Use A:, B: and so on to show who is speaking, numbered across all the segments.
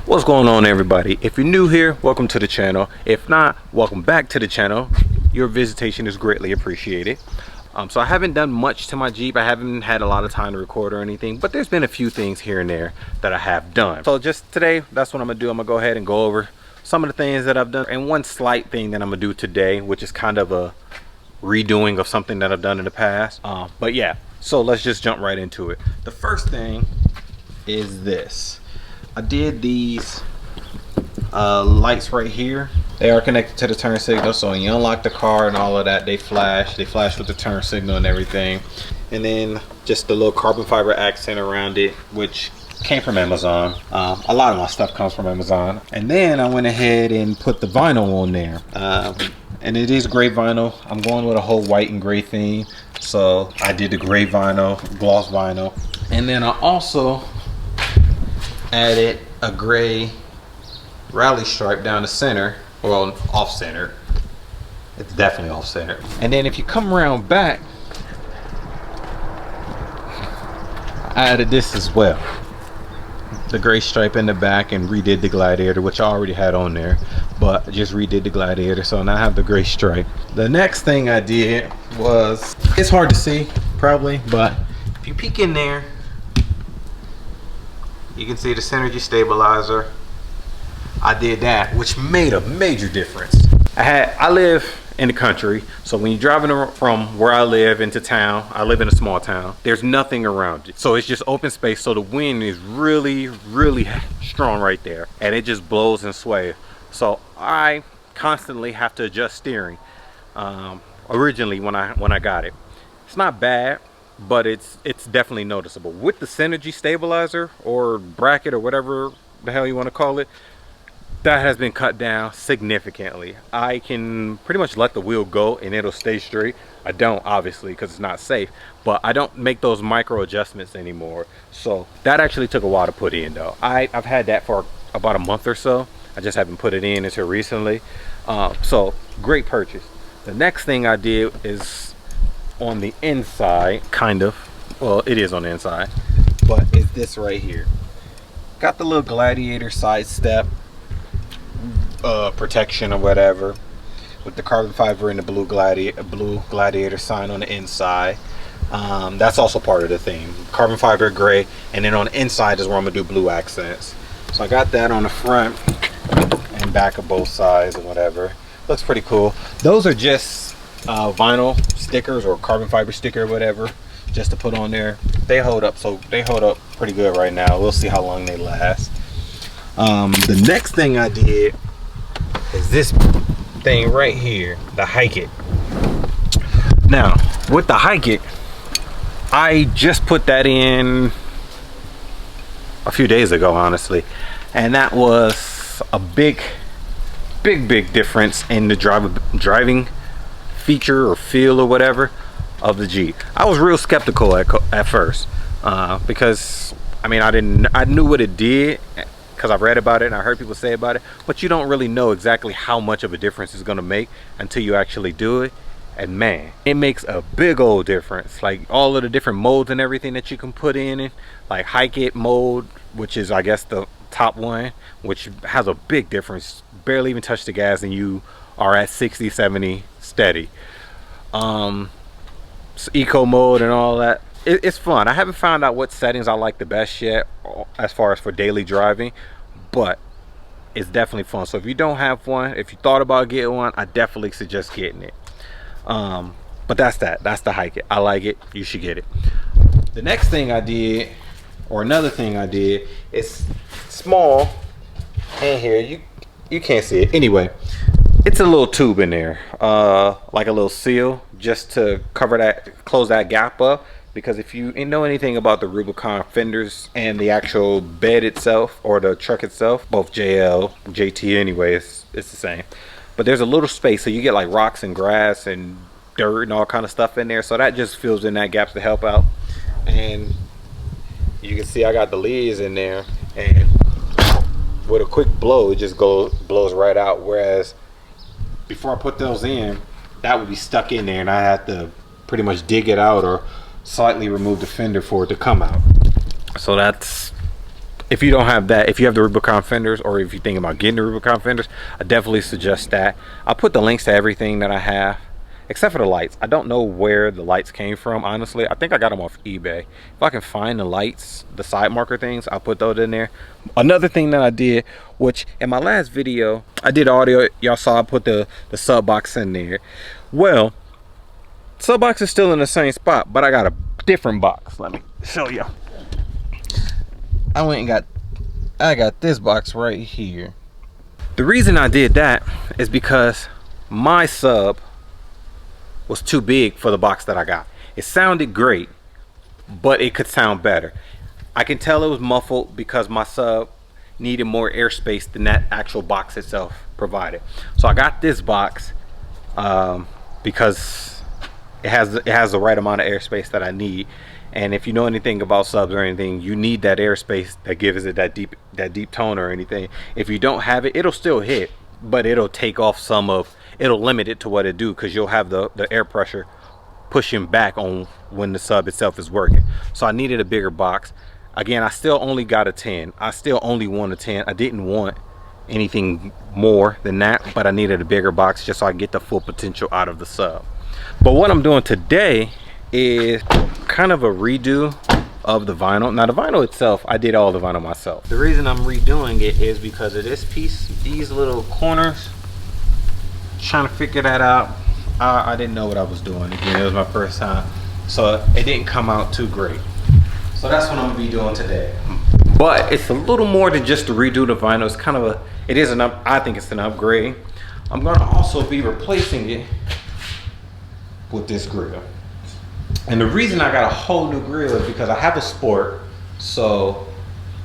A: What's going on, everybody? If you're new here, welcome to the channel. If not, welcome back to the channel. Your visitation is greatly appreciated. So I haven't done much to my Jeep. I haven't had a lot of time to record or anything, but there's been a few things here and there that I have done. So just today, that's what I'm gonna do. I'm gonna go ahead and go over some of the things that I've done, and one slight thing that I'm gonna do today, which is kind of a redoing of something that I've done in the past. But yeah, so let's just jump right into it. The first thing is this. I did these lights right here. They are connected to the turn signal, so when you unlock the car and all of that, they flash with the turn signal and everything. And then just the little carbon fiber accent around it, which came from Amazon. A lot of my stuff comes from Amazon. And then I went ahead and put the vinyl on there, and it is gray vinyl. I'm going with a whole white and gray theme, so I did the gray vinyl, gloss vinyl. And then I also added a gray rally stripe down the center, well, off center. It's definitely off center. And then if you come around back, I added this as well, the gray stripe in the back, and redid the Gladiator, which I already had on there, but I just redid the Gladiator, so now I have the gray stripe. The next thing I did was, it's hard to see probably, but if you peek in there, you can see the synergy stabilizer. I did that, which made a major difference. I live in the country, so when you're driving from where I live into town, I live in a small town, there's nothing around it. So it's just open space, so the wind is really, really strong right there, and it just blows and sways. So I constantly have to adjust steering. Originally when I got it, it's not bad, but it's definitely noticeable. With the synergy stabilizer or bracket or whatever the hell you want to call it, that has been cut down significantly. I can pretty much let the wheel go and it'll stay straight. I don't, obviously, because it's not safe, but I don't make those micro adjustments anymore. So that actually took a while to put in, though. I've had that for about a month or so. I just haven't put it in until recently. So great purchase. The next thing I did is on the inside, kind of, well, it is on the inside, but it's this right here. Got the little Gladiator side step protection or whatever, with the carbon fiber and the blue Gladiator sign on the inside. That's also part of the theme, carbon fiber, gray, and then on the inside is where I'm gonna do blue accents. So I got that on the front and back of both sides and whatever. Looks pretty cool. Those are just vinyl stickers or carbon fiber sticker or whatever, just to put on there. They hold up, so they hold up pretty good right now. We'll see how long they last. The next thing I did is this thing right here, the Hike It. Now with the Hike It, I just put that in a few days ago, honestly, and that was a big difference in the driving feature or feel or whatever of the Jeep. I was real skeptical at first, because I mean, I knew what it did because I've read about it and I heard people say about it, but you don't really know exactly how much of a difference it's gonna make until you actually do it. And man, it makes a big old difference. Like all of the different modes and everything that you can put in it, like Hike It mode, which is I guess the top one, which has a big difference. Barely even touch the gas and you are at 60, 70 steady. Eco mode and all that. It's fun. I haven't found out what settings I like the best yet as far as for daily driving, but it's definitely fun. So if you don't have one, if you thought about getting one, I definitely suggest getting it. But that's the Hike It. I like it. You should get it. The next thing I did, or another thing I did, is small in here. You can't see it anyway. It's a little tube in there, like a little seal, just to close that gap up. Because if you know anything about the Rubicon fenders and the actual bed itself or the truck itself, both JL, JT anyway, it's the same. But there's a little space, so you get like rocks and grass and dirt and all kind of stuff in there. So that just fills in that gap to help out. And you can see I got the leads in there, and with a quick blow, it just blows right out. Whereas before I put those in, that would be stuck in there and I had to pretty much dig it out or slightly remove the fender for it to come out. So that's if you don't have that, if you have the Rubicon fenders, or if you're thinking about getting the Rubicon fenders, I definitely suggest that. I'll put the links to everything that I have, except for the lights. I don't know where the lights came from, honestly. I think I got them off eBay. If I can find the lights, the side marker things, I'll put those in there. Another thing that I did, which in my last video, I did audio. Y'all saw I put the sub box in there. Well, sub box is still in the same spot, but I got a different box. Let me show you. I got this box right here. The reason I did that is because my sub was too big for the box that I got. It sounded great, but it could sound better. I can tell it was muffled because my sub needed more airspace than that actual box itself provided. So I got this box because it has the right amount of airspace that I need. And if you know anything about subs or anything, you need that airspace that gives it that deep tone or anything. If you don't have it, it'll still hit, but it'll take off it'll limit it to what it do, because you'll have the air pressure pushing back on when the sub itself is working. So I needed a bigger box. Again, I still only got a 10. I still only want a 10. I didn't want anything more than that, but I needed a bigger box just so I get the full potential out of the sub. But what I'm doing today is kind of a redo of the vinyl. Now the vinyl itself, I did all the vinyl myself. The reason I'm redoing it is because of this piece, these little corners. Trying to figure that out. I didn't know what I was doing. Again, it was my first time, so it didn't come out too great. So that's what I'm gonna be doing today. But it's a little more than just to redo the vinyl. It's kind of I think it's an upgrade. I'm gonna also be replacing it with this grill. And the reason I got a whole new grill is because I have a Sport, so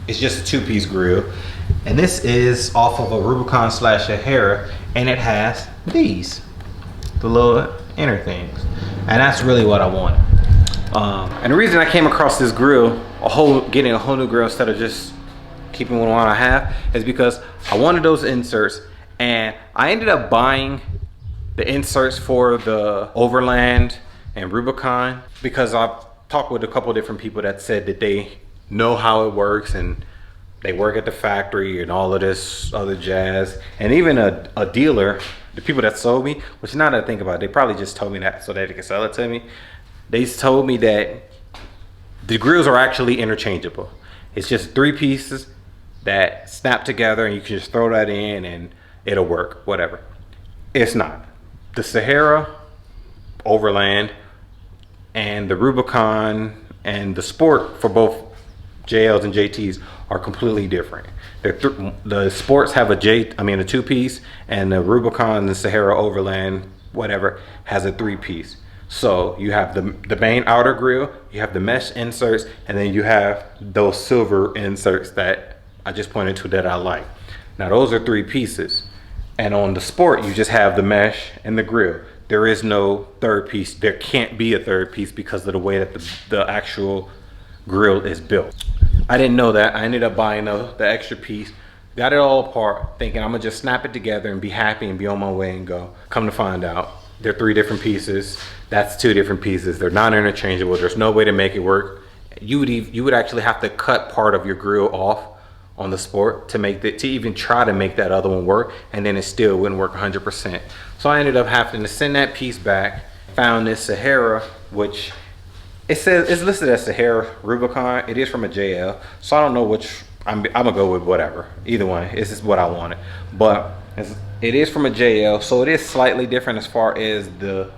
A: it's just a two-piece grill. And this is off of a Rubicon / Sahara, and it has these, the little inner things. And that's really what I wanted. And the reason I came across this grill, getting a whole new grill instead of just keeping one I have, is because I wanted those inserts, and I ended up buying the inserts for the Overland and Rubicon because I've talked with a couple of different people that said that they know how it works and they work at the factory and all of this other jazz. And even a dealer, the people that sold me, which now that I think about it, they probably just told me that so that they could sell it to me. They told me that the grills are actually interchangeable. It's just 3 pieces that snap together and you can just throw that in and it'll work, whatever. It's not. The Sahara, Overland, and the Rubicon and the Sport for both JLs and JTs are completely different. The Sports have a 2-piece, and the Rubicon, the Sahara, Overland, whatever, has a 3-piece. So you have the main outer grill, you have the mesh inserts, and then you have those silver inserts that I just pointed to that I like. Now those are 3 pieces. And on the Sport, you just have the mesh and the grill. There is no 3rd piece. There can't be a 3rd piece because of the way that the actual grill is built. I didn't know that. I ended up buying the extra piece, got it all apart, thinking I'm gonna just snap it together and be happy and be on my way and go. Come to find out, they're 3 different pieces. That's 2 different pieces. They're not interchangeable. There's no way to make it work. You would actually have to cut part of your grill off on the Sport to even try to make that other one work, and then it still wouldn't work 100%. So I ended up having to send that piece back. Found this Sahara, which it's listed as Sahara Rubicon. It is from a JL, so I don't know which. I'm gonna go with whatever. Either one, this is what I wanted. But it is from a JL, so it is slightly different as far as the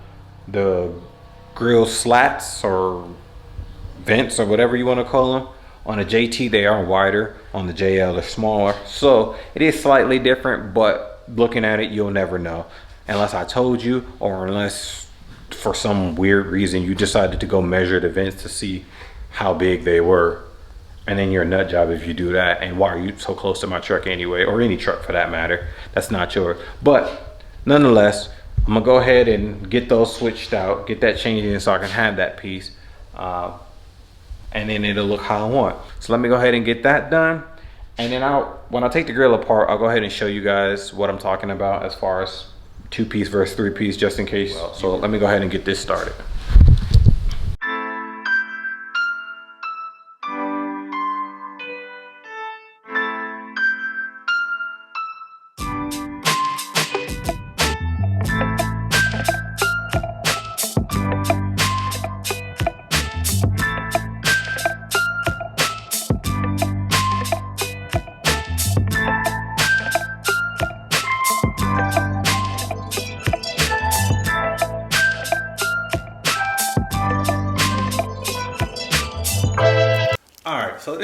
A: grill slats or vents or whatever you want to call them. On a JT, they are wider. On the JL, they're smaller. So it is slightly different, but looking at it, you'll never know. Unless I told you, or unless for some weird reason you decided to go measure the vents to see how big they were. And then you're a nut job if you do that. And why are you so close to my truck anyway? Or any truck for that matter. That's not yours. But nonetheless, I'm gonna go ahead and get those switched out, get that changed in so I can have that piece. And then it'll look how I want. So let me go ahead and get that done. And then when I take the grill apart, I'll go ahead and show you guys what I'm talking about as far as 2-piece versus 3-piece, just in case. So let me go ahead and get this started.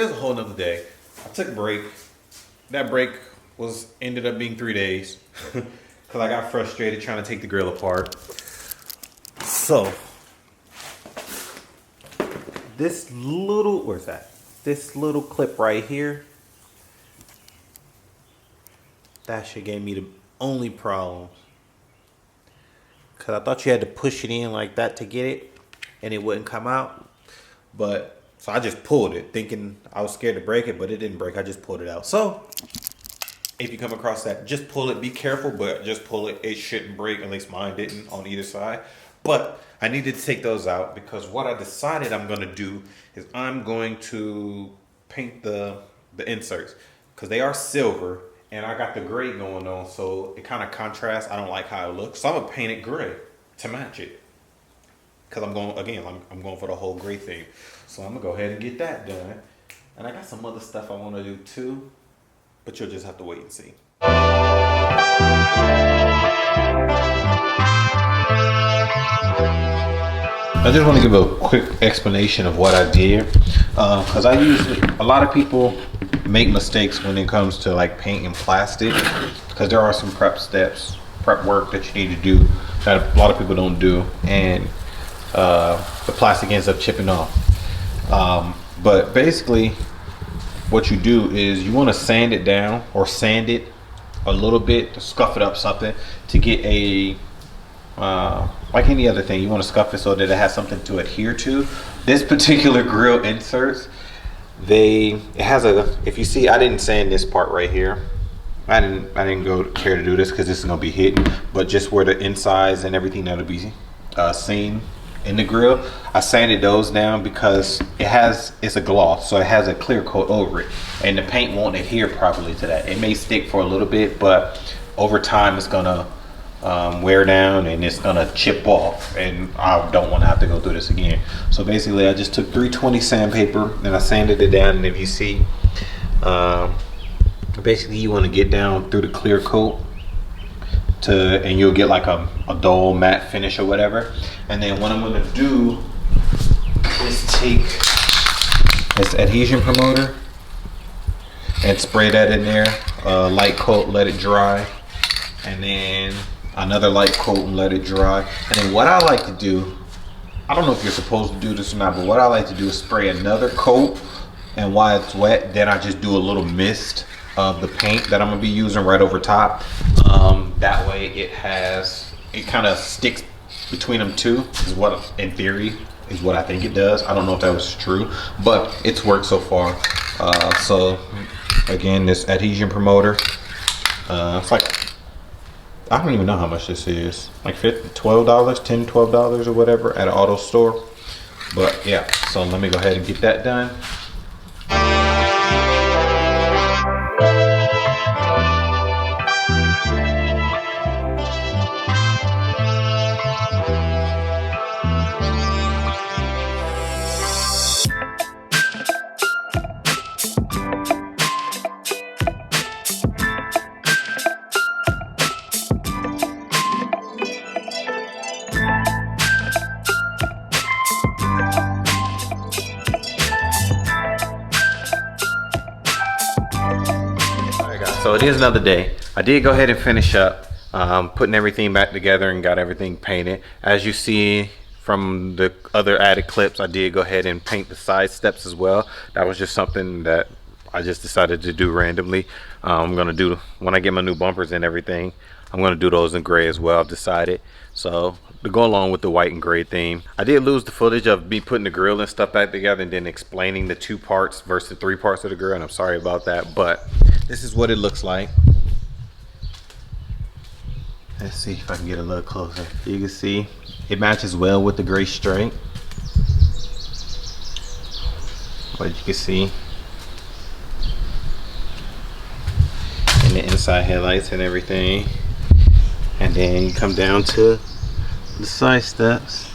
A: there's a whole nother day. I took a break. That break ended up being 3 days because I got frustrated trying to take the grill apart. So this little, where's that? This little clip right here, that shit gave me the only problem. Cause I thought you had to push it in like that to get it and it wouldn't come out. But, so I just pulled it thinking I was scared to break it, but it didn't break. I just pulled it out. So, if you come across that, just pull it. Be careful, but just pull it. It shouldn't break, at least mine didn't on either side. But I needed to take those out because what I decided I'm gonna do is I'm going to paint the inserts because they are silver. And I got the gray going on, so it kind of contrasts. I don't like how it looks. So I'm gonna paint it gray to match it. Cause I'm going, again, I'm going for the whole gray theme. So I'm gonna go ahead and get that done. And I got some other stuff I wanna do too, but you'll just have to wait and see. I just want to give a quick explanation of what I did. Cause I usually, a lot of people make mistakes when it comes to like painting plastic because there are some prep steps, prep work that you need to do that a lot of people don't do, and the plastic ends up chipping off. But basically what you do is you want to sand it down or sand it a little bit to scuff it up something to get a like any other thing, you want to scuff it so that it has something to adhere to. This particular grill inserts, it has a, if you see, I didn't sand this part right here. I didn't go care to do this because this is gonna be hidden, but just where the insides and everything that'll be seen in the grill, I sanded those down because it's a gloss, so it has a clear coat over it, and the paint won't adhere properly to that. It may stick for a little bit, but over time it's gonna wear down and it's gonna chip off, and I don't want to have to go through this again. So basically I just took 320 sandpaper and I sanded it down, and if you see, basically you want to get down through the clear coat and you'll get like a dull matte finish or whatever. And then what I'm going to do is take this adhesion promoter and spray that in there, light coat, let it dry, and then another light coat and let it dry. And then what I like to do, I don't know if you're supposed to do this or not, but what I like to do is spray another coat, and while it's wet, then I just do a little mist of the paint that I'm gonna be using right over top. That way it kind of sticks between them two, is what, in theory, is what I think it does. I don't know if that was true, but it's worked so far. So again, this adhesion promoter, it's like, I don't even know how much this is, like $12, $10, $12 or whatever at an auto store. But yeah, so let me go ahead and get that done. So it is another day. I did go ahead and finish up putting everything back together and got everything painted. As you see from the other added clips, I did go ahead and paint the side steps as well. That was just something that I just decided to do randomly. I'm gonna do, when I get my new bumpers and everything, I'm gonna do those in gray as well, I've decided. So to go along with the white and gray theme. I did lose the footage of me putting the grill and stuff back together and then explaining the 2 parts versus the 3 parts of the grill, and I'm sorry about that, but this is what it looks like. Let's see if I can get a little closer. You can see it matches well with the gray stripe. But you can see in the inside headlights and everything. And then you come down to the side steps,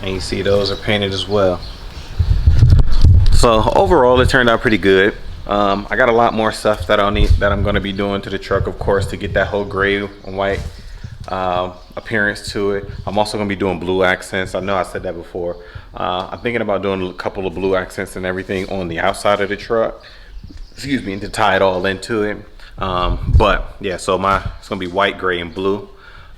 A: and you see those are painted as well. So overall it turned out pretty good. I got a lot more stuff that I'm going to be doing to the truck, of course, to get that whole gray and white appearance to it. I'm also going to be doing blue accents. I know I said that before. I'm thinking about doing a couple of blue accents and everything on the outside of the truck, excuse me, to tie it all into it. But yeah, so it's going to be white, gray, and blue.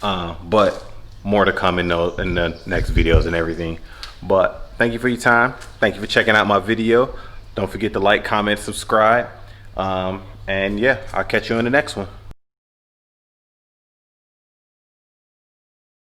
A: But more to come in the next videos and everything. But thank you for your time. Thank you for checking out my video. Don't forget to like, comment, subscribe. And yeah, I'll catch you in the next one.